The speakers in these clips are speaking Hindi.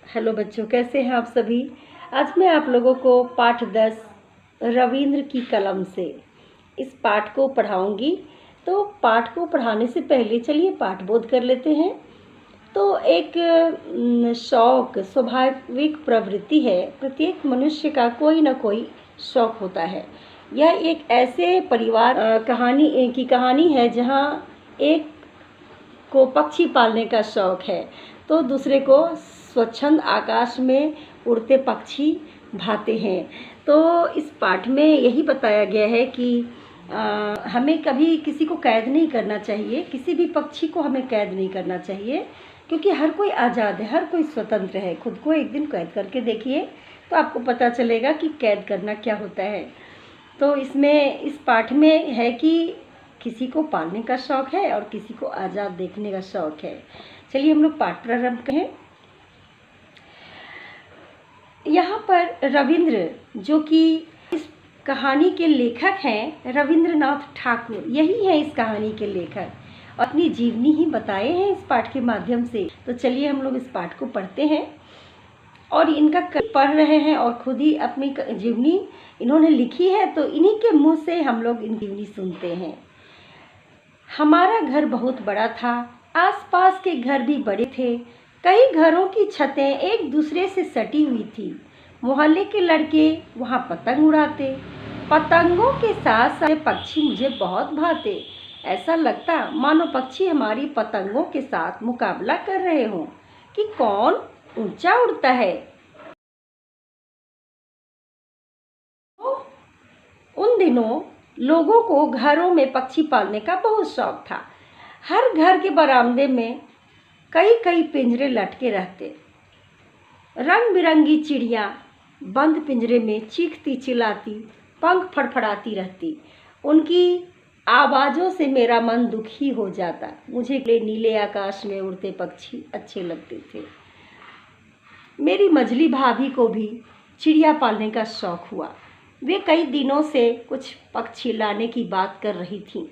हेलो बच्चों, कैसे हैं आप सभी। आज मैं आप लोगों को पाठ 10 रविंद्र की कलम से इस पाठ को पढ़ाऊंगी। तो पाठ को पढ़ाने से पहले चलिए पाठ बोध कर लेते हैं। तो एक शौक स्वाभाविक प्रवृत्ति है। प्रत्येक मनुष्य का कोई ना कोई शौक होता है। यह एक ऐसे परिवार की कहानी है जहाँ एक को पक्षी पालने का शौक है तो दूसरे को स्वच्छंद आकाश में उड़ते पक्षी भाते हैं। तो इस पाठ में यही बताया गया है कि हमें कभी किसी को कैद नहीं करना चाहिए, किसी भी पक्षी को हमें कैद नहीं करना चाहिए, क्योंकि हर कोई आज़ाद है, हर कोई स्वतंत्र है। खुद को एक दिन कैद करके देखिए तो आपको पता चलेगा कि कैद करना क्या होता है। तो इसमें इस पाठ में है कि किसी को पालने का शौक है और किसी को आज़ाद देखने का शौक है। चलिए हम लोग पाठ प्रारंभ करें। यहाँ पर रविंद्र, जो कि इस कहानी के लेखक हैं, रविंद्रनाथ ठाकुर, यही है इस कहानी के लेखक। अपनी जीवनी ही बताए हैं इस पाठ के माध्यम से। तो चलिए हम लोग इस पाठ को पढ़ते हैं और इनका पढ़ रहे हैं और खुद ही अपनी जीवनी इन्होंने लिखी है, तो इन्हीं के मुँह से हम लोग इन जीवनी सुनते हैं। हमारा घर बहुत बड़ा था, आसपास के घर भी बड़े थे। कई घरों की छतें एक दूसरे से सटी हुई थी। मोहल्ले के लड़के वहाँ पतंग उड़ाते। पतंगों के साथ साथ पक्षी मुझे बहुत भाते। ऐसा लगता मानो पक्षी हमारी पतंगों के साथ मुकाबला कर रहे हों कि कौन ऊंचा उड़ता है। उन दिनों लोगों को घरों में पक्षी पालने का बहुत शौक था। हर घर के बरामदे में कई कई पिंजरे लटके रहते। रंग बिरंगी चिड़िया बंद पिंजरे में चीखती चिल्लाती, पंख फड़फड़ाती रहती। उनकी आवाज़ों से मेरा मन दुखी हो जाता। मुझे नीले आकाश में उड़ते पक्षी अच्छे लगते थे। मेरी मझली भाभी को भी चिड़िया पालने का शौक हुआ। वे कई दिनों से कुछ पक्षी लाने की बात कर रही थीं।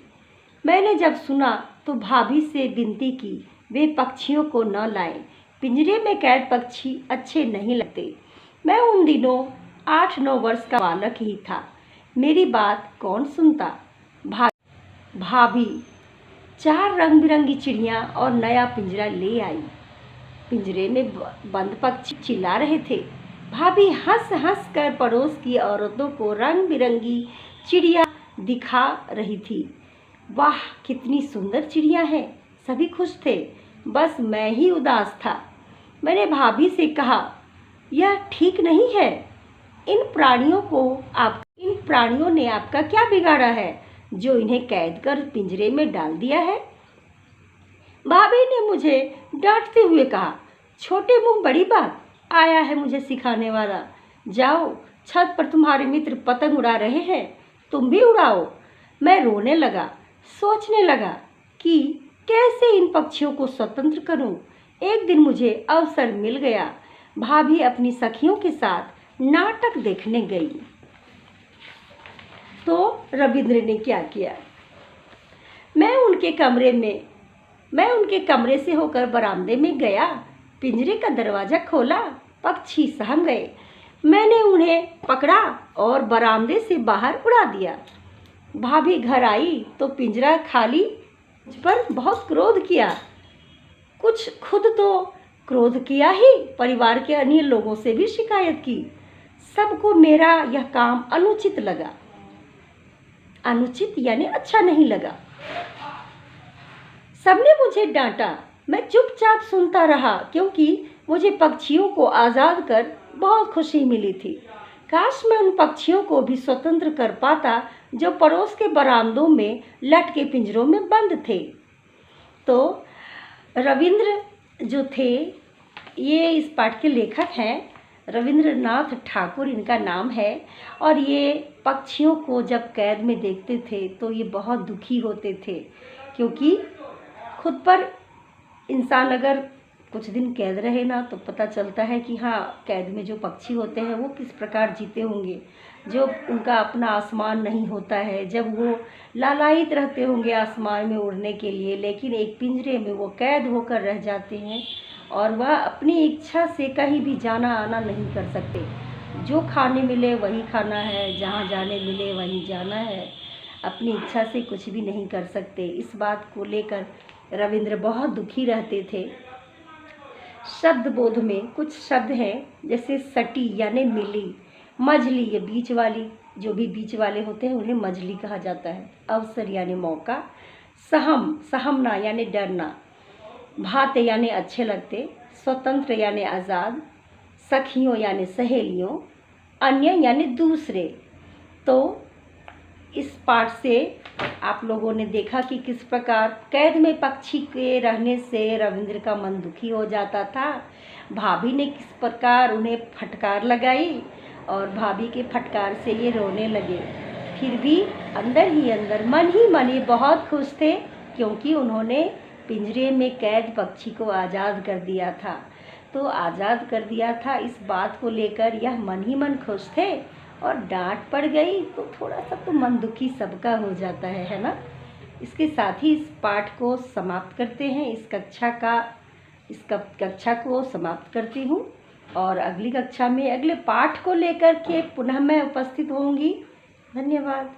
मैंने जब सुना तो भाभी से विनती की वे पक्षियों को न लाएं। पिंजरे में कैद पक्षी अच्छे नहीं लगते। मैं उन दिनों 8-9 वर्ष का बालक ही था। मेरी बात कौन सुनता। भाभी 4 रंग बिरंगी चिड़िया और नया पिंजरा ले आई। पिंजरे में बंद पक्षी चिल्ला रहे थे। भाभी हंस हंस कर पड़ोस की औरतों को रंग बिरंगी चिड़िया दिखा रही थी। वाह, कितनी सुंदर चिड़िया है। सभी खुश थे, बस मैं ही उदास था। मैंने भाभी से कहा, यह ठीक नहीं है। इन प्राणियों ने आपका क्या बिगाड़ा है जो इन्हें कैद कर पिंजरे में डाल दिया है। भाभी ने मुझे डांटते हुए कहा, छोटे मुंह बड़ी बात, आया है मुझे सिखाने वाला। जाओ, छत पर तुम्हारे मित्र पतंग उड़ा रहे हैं, तुम भी उड़ाओ। मैं रोने लगा, सोचने लगा कि कैसे इन पक्षियों को स्वतंत्र करूं। एक दिन मुझे अवसर मिल गया। भाभी अपनी सखियों के साथ नाटक देखने गई। तो रविंद्र ने क्या किया, मैं उनके कमरे से होकर बरामदे में गया। पिंजरे का दरवाज़ा खोला, पक्षी सहम गए। मैंने उन्हें पकड़ा और बरामदे से बाहर उड़ा दिया। भाभी घर आई तो पिंजरा खाली, मुझ पर बहुत क्रोध किया। कुछ खुद तो क्रोध किया ही, परिवार के अन्य लोगों से भी शिकायत की। सबको मेरा यह काम अनुचित लगा। अनुचित यानी अच्छा नहीं लगा। सबने मुझे डांटा। मैं चुपचाप सुनता रहा, क्योंकि मुझे पक्षियों को आज़ाद कर बहुत खुशी मिली थी। काश मैं उन पक्षियों को भी स्वतंत्र कर पाता जो पड़ोस के बरामदों में लटके पिंजरों में बंद थे। तो रविंद्र जो थे, ये इस पाठ के लेखक हैं। रविंद्रनाथ ठाकुर इनका नाम है। और ये पक्षियों को जब कैद में देखते थे तो ये बहुत दुखी होते थे, क्योंकि खुद पर इंसान अगर कुछ दिन कैद रहे ना तो पता चलता है कि हाँ, कैद में जो पक्षी होते हैं वो किस प्रकार जीते होंगे, जो उनका अपना आसमान नहीं होता है, जब वो लालायित रहते होंगे आसमान में उड़ने के लिए, लेकिन एक पिंजरे में वो कैद होकर रह जाते हैं। और वह अपनी इच्छा से कहीं भी जाना आना नहीं कर सकते। जो खाने मिले वही खाना है, जहाँ जाने मिले वहीं जाना है, अपनी इच्छा से कुछ भी नहीं कर सकते। इस बात को लेकर रविंद्र बहुत दुखी रहते थे। शब्द बोध में कुछ शब्द हैं जैसे सटी यानी मिली, मझली ये बीच वाली, जो भी बीच वाले होते हैं उन्हें मझली कहा जाता है। अवसर यानी मौका, सहम सहमना यानी डरना, भाते यानी अच्छे लगते, स्वतंत्र यानी आज़ाद, सखियों यानी सहेलियों, अन्य यानी दूसरे। तो इस पाठ से आप लोगों ने देखा कि किस प्रकार कैद में पक्षी के रहने से रविंद्र का मन दुखी हो जाता था। भाभी ने किस प्रकार उन्हें फटकार लगाई और भाभी के फटकार से ये रोने लगे। फिर भी अंदर ही अंदर मन ही मन ये बहुत खुश थे, क्योंकि उन्होंने पिंजरे में कैद पक्षी को आज़ाद कर दिया था। तो आज़ाद कर दिया था, इस बात को लेकर यह मन ही मन खुश थे। और डांट पड़ गई तो थोड़ा सा तो मन दुखी सबका हो जाता है ना। इसके साथ ही इस पाठ को समाप्त करते हैं। इस कक्षा को समाप्त करती हूँ और अगली कक्षा में अगले पाठ को लेकर के पुनः मैं उपस्थित होंगी। धन्यवाद।